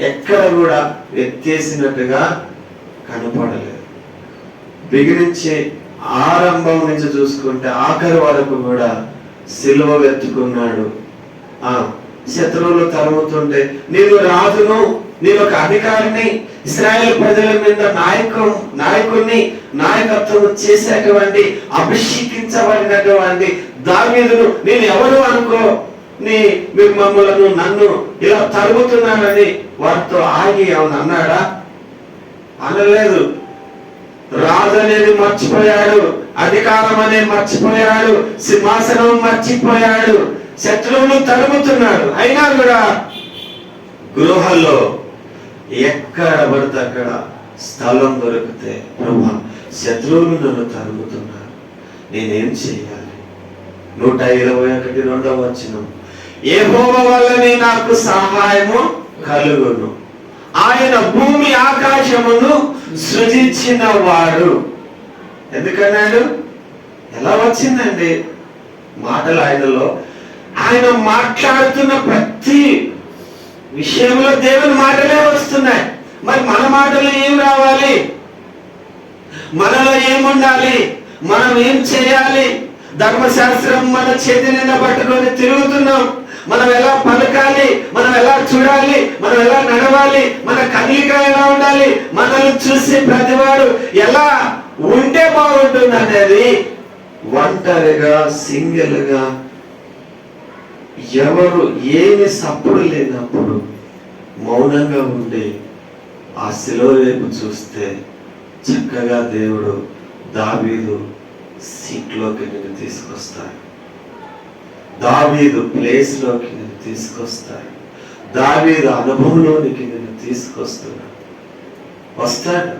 ఎక్కడ కూడా ఎత్తేసినట్టుగా కనపడలేదు. బిగినించి ఆరంభం నుంచి చూసుకుంటే ఆఖరి వరకు కూడా సిలువ వెతుకున్నాడు. శత్రువులు తరుముతుంటే, నేను రాజును, నేను ఒక అధికారిని, ఇశ్రాయేల్ ప్రజల మీద నాయకుడిని, నాయకత్వం చేసేటువంటి అభిషేకించబడినటువంటి దావీదును నేను ఎవరు అనుకో, మీరు మమ్మలను, నన్ను ఇలా తరుగుతున్నానని వారితో ఆగి అవును అన్నాడా? అనలేదు. రాజు అనేది మర్చిపోయాడు, అధికారం అనేది మర్చిపోయాడు, సింహాసనం మర్చిపోయాడు, శత్రువులు తరుముతున్నాడు. అయినా కూడా గృహాల్లో ఎక్కడ పడితే అక్కడ స్థలం దొరికితే, ప్రభువా శత్రువులు నన్ను తరుముతున్నారు, నేనేం చేయాలి? 121 వచనం, యెహోవా వల్లనే నాకు సహాయము కలుగును, ఆయన భూమి ఆకాశమును సృజించిన వాడు. ఎందుకన్నాడు? ఎలా వచ్చిందండి మాటలు ఆయనలో? ఆయన మాట్లాడుతున్న ప్రతి విషయంలో దేవుని మాటలే వస్తున్నాయి. మరి మన మాటలు ఏం రావాలి? మనలో ఏముండాలి? మనం ఏం చేయాలి? ధర్మశాస్త్రం మన చేతి నిండా పట్టుకొని తిరుగుతున్నాం. మనం ఎలా పలకాలి, మనం ఎలా చూడాలి, మనం ఎలా నడవాలి, మన కదలిక ఎలా ఉండాలి, మనల్ని చూసి ప్రతివాడు ఎలా ఉంటే బాగుంటుంది అనేది ఒంటరిగా, సింగిల్ గా, ఎవరు ఏమి సప్పుడు లేనప్పుడు మౌనంగా ఉండి ఆ శిలువ వైపు చూస్తే చక్కగా దేవుడు దావీదు సీట్లోకి నేను తీసుకొస్తాడు, దావీదు ప్లేస్ లోకి నేను తీసుకొస్తాడు, దావీదు అనుభవంలోనికి నేను తీసుకొస్తున్నాను. వస్తాడు.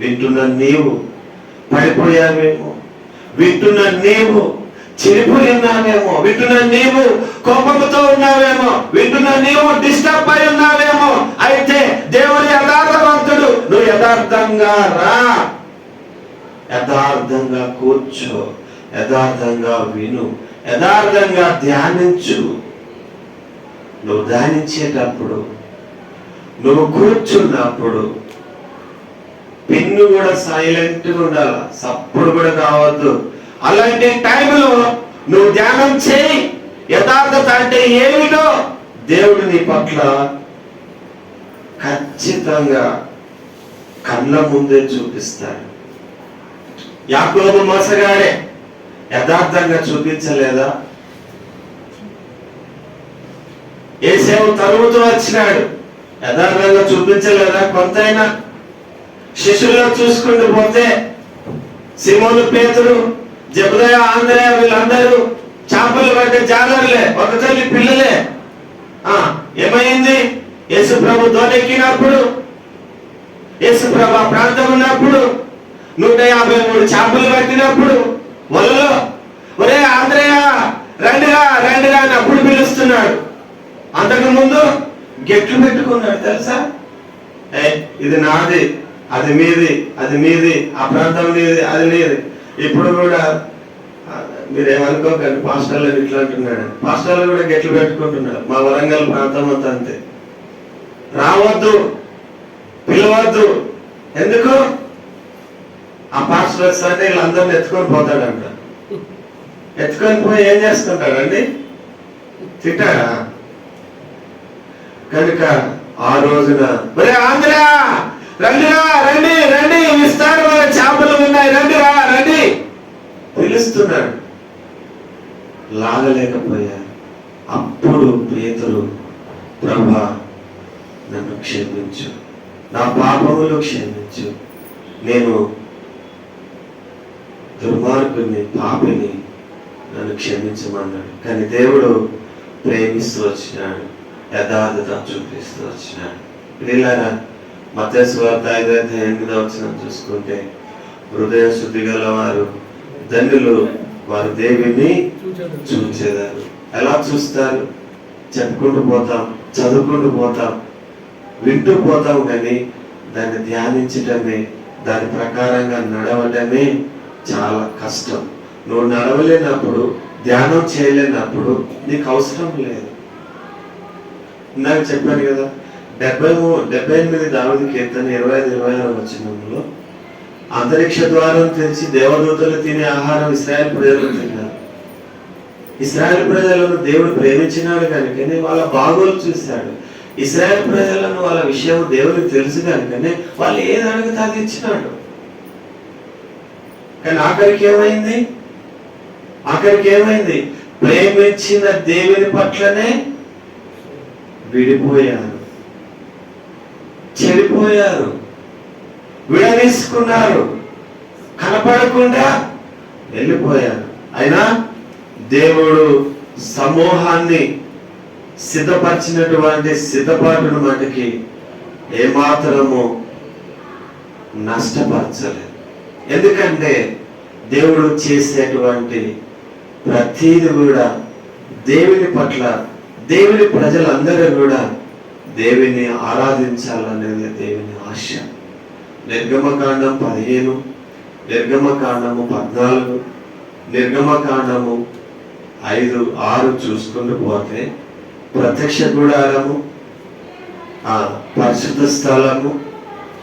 వింటున్న నీవు పడిపోయావేమో, వింటున్న నీవు చెడిపోయి ఉన్నావేమో, వింటున్న నీవు కోపంతో ఉన్నావేమో, వింటున్న నీవు డిస్టర్బ్ అయి ఉన్నావేమో. అయితే దేవుడు యథార్థవంతుడు. నువ్వు యథార్థంగా రా, యథార్థంగా కూర్చో, యథార్థంగా విను, యథార్థంగా ధ్యానించు. నువ్వు ధ్యానించేటప్పుడు, నువ్వు కూర్చున్నప్పుడు పిన్ను కూడా సైలెంట్ గా ఉండాలి, సప్పుడు కూడా కావద్దు. అలాంటి టైంలో నువ్వు ధ్యానం చేయి. యథార్థత అంటే ఏమిటో దేవుడు నీ పట్ల ఖచ్చితంగా కళ్ళ ముందే చూపిస్తాడు. యాకోబు మోసగాడే యథార్థంగా చూపించలేదా? ఏసేవు తరుముతూ వచ్చినాడు, యథార్థంగా చూపించలేదా? కొంతైనా శిష్యుల్లో చూసుకుంటూ పోతే సిమోను పేతురు, జెబెదయి, ఆంద్రేయ వీళ్ళందరూ చేపలు పట్టే జాగర్లే, ఒక తల్లి పిల్లలే. ఏమైంది? యేసు ప్రభు దోనెక్కినప్పుడు, యేసు ప్రభు ఆ ప్రాంతం ఉన్నప్పుడు 153 చేపలు పట్టినప్పుడు వలలో, ఒరే ఆంద్రేయ రండిరా రండిరా అని అప్పుడు పిలుస్తున్నాడు. అంతకు ముందు గెట్లు పెట్టుకున్నాడు తెలుసా? ఇది నాది, అది మీది, అది మీది, ఆ ప్రాంతం నీది, అది నీది. ఇప్పుడు కూడా మీరేమనుకోకండి, పాస్టర్లు ఇట్లా అంటున్నాడు. పాస్టర్లు కూడా గెట్లు పెట్టుకుంటున్నారు. మా వరంగల్ ప్రాంతం అంతా అంతే. రావద్దు, పిలవద్దు. ఎందుకు? ఆ పాస్టర్ వస్తే వీళ్ళందరినీ ఎత్తుకొని పోతాడంట. ఎత్తుకొని పోయి ఏం చేసుకుంటాడండి? తిట్టాడా? కనుక ఆ రోజున ఒరే ఆంధ్రా రండిరా, రండి రండి, విస్తారమైన చేపలు ఉన్నాయి, రండిరా రండి పిలుస్తున్నాడు. లాగలేకపోయారు. అప్పుడు పేతురు, ప్రభా నన్ను క్షమించు, నా పాపములు క్షమించు, నేను దుర్మార్గుని, పాపిని, నన్ను క్షమించమన్నాడు. కానీ దేవుడు ప్రేమిస్తూ వచ్చినాడు, యథార్థత చూపిస్తూ వచ్చినాడు. పిల్లలారా, మత్తయి సువార్త 5:8 చూసుకుంటే, హృదయ శుద్ధి గల వారు ధన్యులు, వారు దేవుని చూచేదారు. ఎలా చూస్తారు? చెప్పుకుంటూ పోతాం, చదువుకుంటూ పోతాం, వింటూ పోతాం, కానీ దాన్ని ధ్యానించటమే, దాని ప్రకారంగా నడవటమే చాలా కష్టం. నువ్వు నడవలేనప్పుడు, ధ్యానం చేయలేనప్పుడు నీకు అవసరం లేదు. నాకు చెప్పాను కదా, 78 దావీదు కీర్తన 25-26 వచనంలో, అంతరిక్ష ద్వారం తెరిచి దేవదూతలు తినే ఆహారం ఇశ్రాయేలు ప్రజలు తిన్నారు. ఇశ్రాయేలు ప్రజలను దేవుడు ప్రేమించినాడు కనుకనే వాళ్ళ బాగోలు చూశాడు. ఇశ్రాయేలు ప్రజలను, వాళ్ళ విషయం దేవుడికి తెలుసు కనుకనే వాళ్ళు ఏది అడిగితే అది ఇచ్చినాడు. కానీ ఆఖరికి ఏమైంది? ప్రేమించిన దేవుని పట్లనే విడిపోయారు, చెడిపోయారు, విడదీసుకున్నారు, కనపడకుండా వెళ్ళిపోయారు. అయినా దేవుడు సమూహాన్ని సిద్ధపరిచినటువంటి సిద్ధపాటును మటుకి ఏమాత్రము నష్టపరచలేదు. ఎందుకంటే దేవుడు చేసేటువంటి ప్రతీది కూడా దేవుని పట్ల, దేవుని ప్రజలందరూ కూడా దేవుని ఆరాధించాలనేది దేవుని ఆశ. నిర్గమకాండం 15, నిర్గమకాండము 14, నిర్గమకాండము 5-6 చూసుకుంటూ పోతే, ప్రత్యక్ష గుడారము, పరిశుద్ధ స్థలము,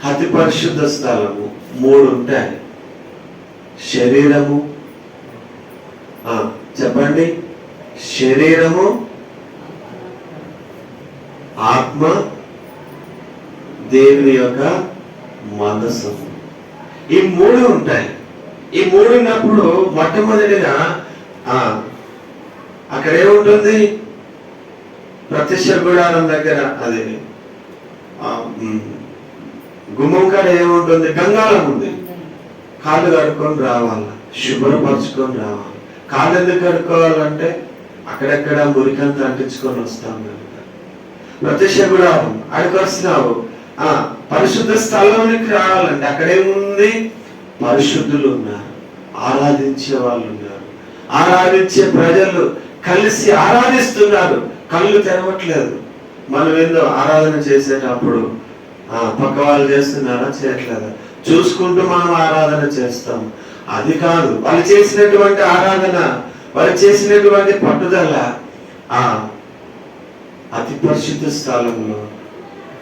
అతి పరిశుద్ధ స్థలము 3 ఉంటాయి. శరీరము, చెప్పండి, శరీరము, ఆత్మ, దేవుని యొక్క మనసు, ఈ 3 ఉంటాయి. ఈ 3 ఉన్నప్పుడు మొట్టమొదటిగా అక్కడ ఏముంటుంది? ప్రత్యక్ష గుడారం దగ్గర, అది గుమ్మం కాడ ఏముంటుంది? గంగాళం ఉంది. కాళ్ళు కడుక్కొని రావాలి, శుభ్రపరచుకొని రావాలి. కాళ్ళు ఎందుకు కడుక్కోవాలంటే అక్కడెక్కడ మురికంతా అంటించుకొని వస్తాం కనుక. ప్రత్యక్ష గుడారం అక్కడికి వస్తున్నావు, పరిశుద్ధ స్థలంలోనికి రావాలంటే అక్కడేముంది? పరిశుద్ధులు ఉన్నారు, ఆరాధించే వాళ్ళు ఉన్నారు, ఆరాధించే ప్రజలు కలిసి ఆరాధిస్తున్నారు. కళ్ళు తెరవట్లేదు. మనం ఏందో ఆరాధన చేసేటప్పుడు పక్క వాళ్ళు చేస్తున్నారా, చేయట్లేదా చూసుకుంటూ మనం ఆరాధన చేస్తాం. అది కాదు వాళ్ళు చేసినటువంటి ఆరాధన, వాళ్ళు చేసినటువంటి పట్టుదల. అతి పరిశుద్ధ స్థలంలో,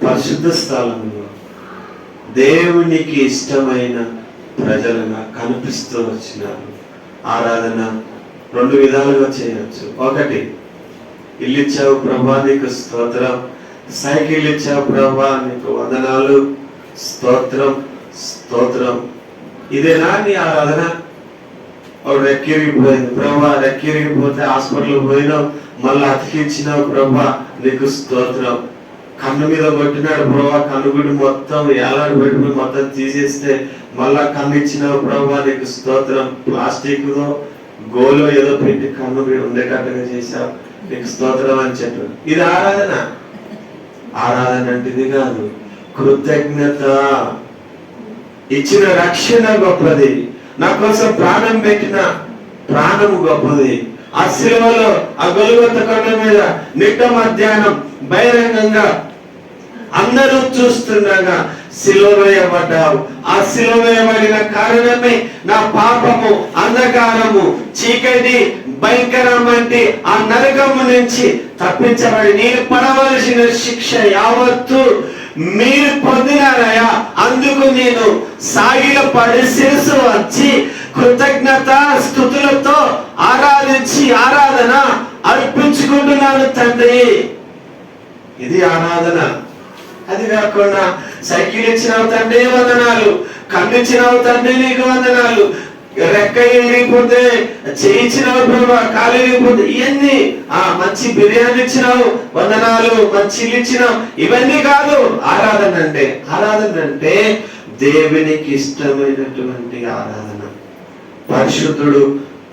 పరిశుద్ధ స్థలంలో దేవునికి ఇష్టమైన ప్రజలుగా కనిపిస్తూ వచ్చినారు. ఆరాధన 2 విధాలుగా చేయొచ్చు. ఒకటి, ఇల్లు ఇచ్చావు ప్రభా నీకు స్తోత్రం, సైకిల్ ఇచ్చావు ప్రభా నీకు వందనాలు, స్తోత్రం స్తోత్రం. ఇదేనా నీ ఆరాధన? రెక్కిరిగిపోయింది ప్రభా, రెక్కిరిగిపోతే హాస్పిటల్ పోయినావు, మళ్ళీ అతికించినావు ప్రభా నీకు స్తోత్రం. కన్ను మీద కొట్టినాడు ప్రభా, కన్నుగుడి మొత్తం ఏలాడు పెట్టుకుని మొత్తం తీసేస్తే మళ్ళా కన్ను ఇచ్చినావు ప్రభా, నీకు స్తోత్రం. ప్లాస్టిక్ తో గోలో ఏదో పెట్టి కన్ను ఉండేటట్టుగా చేశావు, నీకు స్తోత్రం అని చెప్పాడు. ఇది ఆరాధన. ఆరాధన అంటే ఇది కాదు, కృతజ్ఞత. ఇచ్చిన రక్షణ గొప్పది, నా కోసం ప్రాణం పెట్టిన ప్రాణము గొప్పది. ఆ శిలువలో ఆ గొల్గొత కొండ మీద నిట్ట మధ్యాహ్నం బహిరంగంగా అందరూ చూస్తుండగా శిలువ వేయబడ్డావు. ఆ శిలువ వేయబడిన కారణమే నా పాపము, అంధకారము, చీకటి, భయంకరమంటే ఆ నరకము నుంచి తప్పించబడి నేను పడవలసిన శిక్ష యావత్తు మీరు పొందినారయ్యా. అందుకు నేను సాగిల పడి శిరస్సు వచ్చి కృతజ్ఞత స్తుతులతో ఆరాధించి ఆరాధన అర్పించుకుంటున్నాను తండ్రి. ఇది ఆరాధన. అది కాకుండా సైకిల్ ఇచ్చినావు తండ్రి వందనాలు, కన్ను ఇచ్చినావు తండ్రి నీకు వందనాలు, రెక్క ఇరిగిపోతే చేయించినావు ప్రభా, కాలు ఇరిగిపోతే ఇవన్నీ మంచి బిర్యానీ ఇచ్చినావు వందనాలు, మంచి ఇల్లు ఇచ్చినావు, ఇవన్నీ కాదు ఆరాధన అంటే. ఆరాధన అంటే దేవునికి ఇష్టమైనటువంటి ఆరాధన. పరిశుద్ధుడు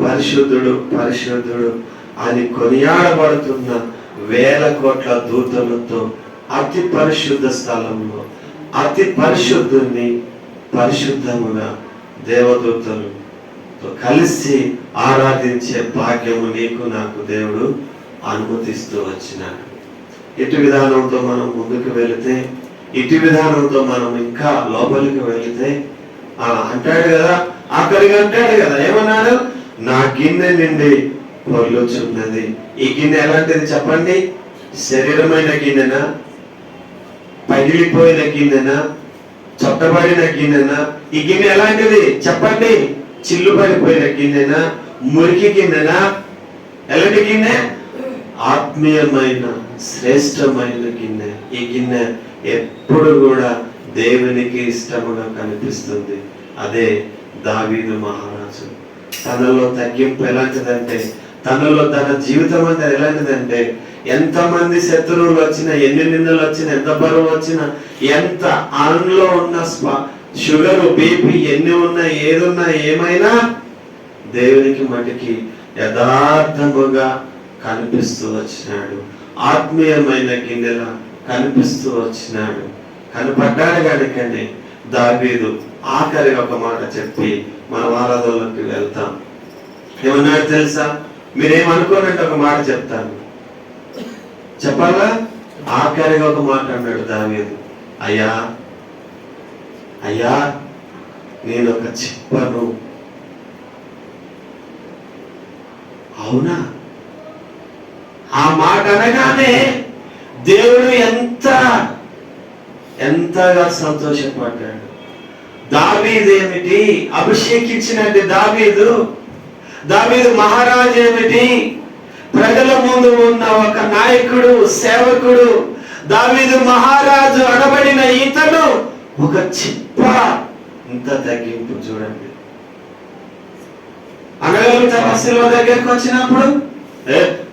పరిశుద్ధుడు పరిశుద్ధుడు అని కొనియాడబడుతున్న వేల కోట్ల దూతలతో అతి పరిశుద్ధ స్థలంలో అతి పరిశుద్ధుని పరిశుద్ధముగా దేవదూతలతో కలిసి ఆరాధించే భాగ్యము నీకు నాకు దేవుడు అనుమతిస్తూ వచ్చినాడు. ఇటు విధానంతో మనం ముందుకు వెళితే, ఇటు విధానంతో మనం ఇంకా లోపలికి వెళితే అంటాడు కదా, ఆఖరిగా అంటాడు కదా, ఏమన్నాడు? నా గిన్నె నిండి పొర్లుచున్నది. ఈ గిన్నె ఎలాంటిది చెప్పండి? శరీరమైన గిన్నెనా, పగిలిపోయిన గిన్నెనా, చొట్టబడిన గిన్నెనా? ఈ గిన్నె ఎలాంటిది చెప్పండి? చిల్లు పడిపోయిన గిన్నెనా, మురికి గిన్నెనా? ఎలాంటి గిన్నె? ఆత్మీయమైన శ్రేష్టమైన గిన్నె. ఈ గిన్నె ఎప్పుడు కూడా దేవునికి ఇష్టముగా కనిపిస్తుంది. అదే దావీదు మహారాజు. తనలో తగ్గింపు ఎలాంటిదంటే, తనలో తన జీవితం అంటే ఎలాంటిదంటే, ఎంతమంది శత్రువులు వచ్చినా, ఎన్ని నిందలు వచ్చినా, ఎంత బరువు వచ్చినా, ఎంత ఆన్లో ఉన్న షుగర్ బీపీ ఎన్ని ఉన్నా, ఏదున్నా, ఏమైనా దేవునికి మటుకి యథార్థముగా కనిపిస్తూ వచ్చినాడు. ఆత్మీయమైన గిన్నెలా కనిపిస్తూ వచ్చినాడు. కనపడ్డాడు కనుకనే దావీదు ఆఖరి ఒక మాట చెప్పి మన ఆరాధనలోకి వెళ్తాం. ఏమన్నాడు తెలుసా? మీరేమనుకోనంటే ఒక మాట చెప్తాను, చెప్పాలా? ఆఖరిగా ఒక మాట అన్నాడు దావీదు, అయ్యా అయ్యా నేను ఒక చిప్పను. అవునా? ఆ మాట అనగానే దేవుడు ఎంతగా సంతోషపడ్డాడు. దావీదు ఏమిటి అభిషేకించినట్టు దావీదు మహారాజు ఏమిటి, ప్రజల ముందు ఉన్న ఒక నాయకుడు, సేవకుడు, దావీదు మహారాజు అనబడిన ఇతను ఒక చిప్ప. ఇంత తగ్గింపు చూడండి. అనగలుగుతావా? శిలువ దగ్గరికి వచ్చినప్పుడు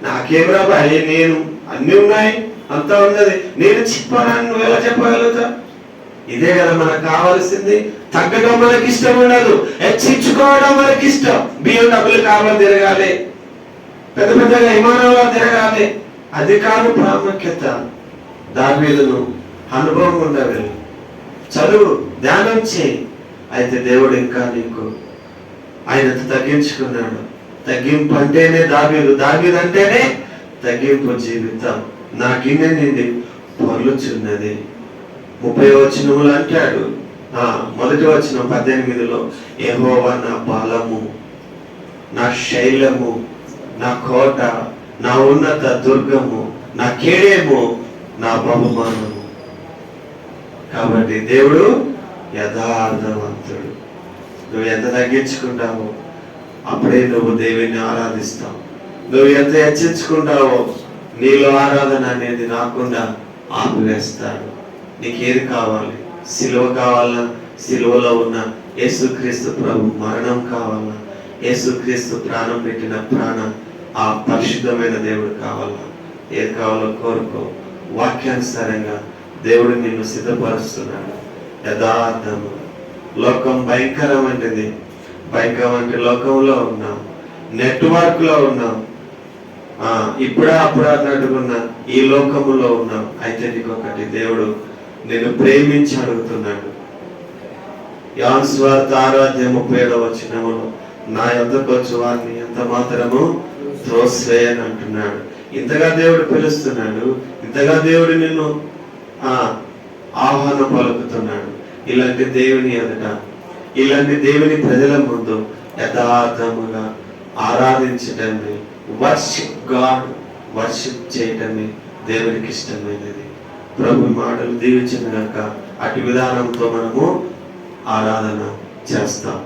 నాకేం రాబాయి, నేను అన్ని ఉన్నాయి, అంతా ఉన్నది, నేను చిప్పనాన్ని నువ్వు ఎలా చెప్పగలుగుతా? ఇదే కదా మనకు కావాల్సింది. తగ్గడం మనకి ఇష్టం ఉండదు, హెచ్చించుకోవడం మనకి ఇష్టం. బియ్యం డబ్బులు కావాలి తిరగాలి, పెద్ద పెద్దగా విమానంలో తిరగాలి, అది కాదు ప్రాముఖ్యత. దావీదును అనుభవం ఉండదు, చదువు, ధ్యానం చేయి. అయితే దేవుడు ఇంకా నీకు ఆయన తగ్గించుకున్నాడు. తగ్గింపు అంటేనే దావీదు అంటేనే తగ్గింపు జీవితం. నా గిన్నె నిండి పొర్లుచున్నది. 30వ వచనములు అంటాడు, మొదటి వచనం 18లో, యెహోవా నా బలము, నా శైలము, నా కోట, నా ఉన్నత దుర్గము, నా కేడేము, నా బహుమానము. కాబట్టి దేవుడు యథార్థవంతుడు. నువ్వు ఎంత తగ్గించుకుంటావో అప్పుడే నువ్వు దేవుని ఆరాధిస్తావు. నువ్వు ఎంత హెచ్చించుకుంటావో నీలో ఆరాధన అనేది రాకుండా ఆపివేస్తాడు. నీకేది కావాలి? సిలువ కావాలా? సిలువలో ఉన్న యేసుక్రీస్తు ప్రభు మరణం కావాలా? యేసుక్రీస్తు ప్రాణం పెట్టిన ఆ పరిశుద్ధమైన దేవుడు కావాలా? ఏది కావాలో కోరుకో. వాక్యానుసారంగా దేవుడు నిన్ను సిద్ధపరుస్తున్నాడు. యథార్థము. లోకం భయంకరమైనది. భయంకరమైన లోకంలో ఉన్నాం, నెట్వర్క్ లో ఉన్నాం, అప్పుడా అన్నట్టుకున్న ఈ లోకములో ఉన్నాం. అయితే నీకొకటి, దేవుడు నిన్ను ప్రేమించి అడుగుతున్నాడు. యోహాను సువార్త 6:37 నా యొద్దకు వచ్చు వారిని ఎంత మాత్రము త్రోసివేయను అంటున్నాడు. ఇంతగా దేవుడు పిలుస్తున్నాడు, ఇంతగా దేవుడు నిన్ను ఆహ్వానం పలుకుతున్నాడు. ఇలాంటి దేవుని ఎదుట, ఇలాంటి దేవుని ప్రజల ముందు యథార్థముగా ఆరాధించటాన్ని, వర్షిప్ చేయటమే దేవునికి ఇష్టమైనది. ప్రభు మాటలు దీవించిన కనుక అటు విధానంతో మనము ఆరాధన చేస్తాం.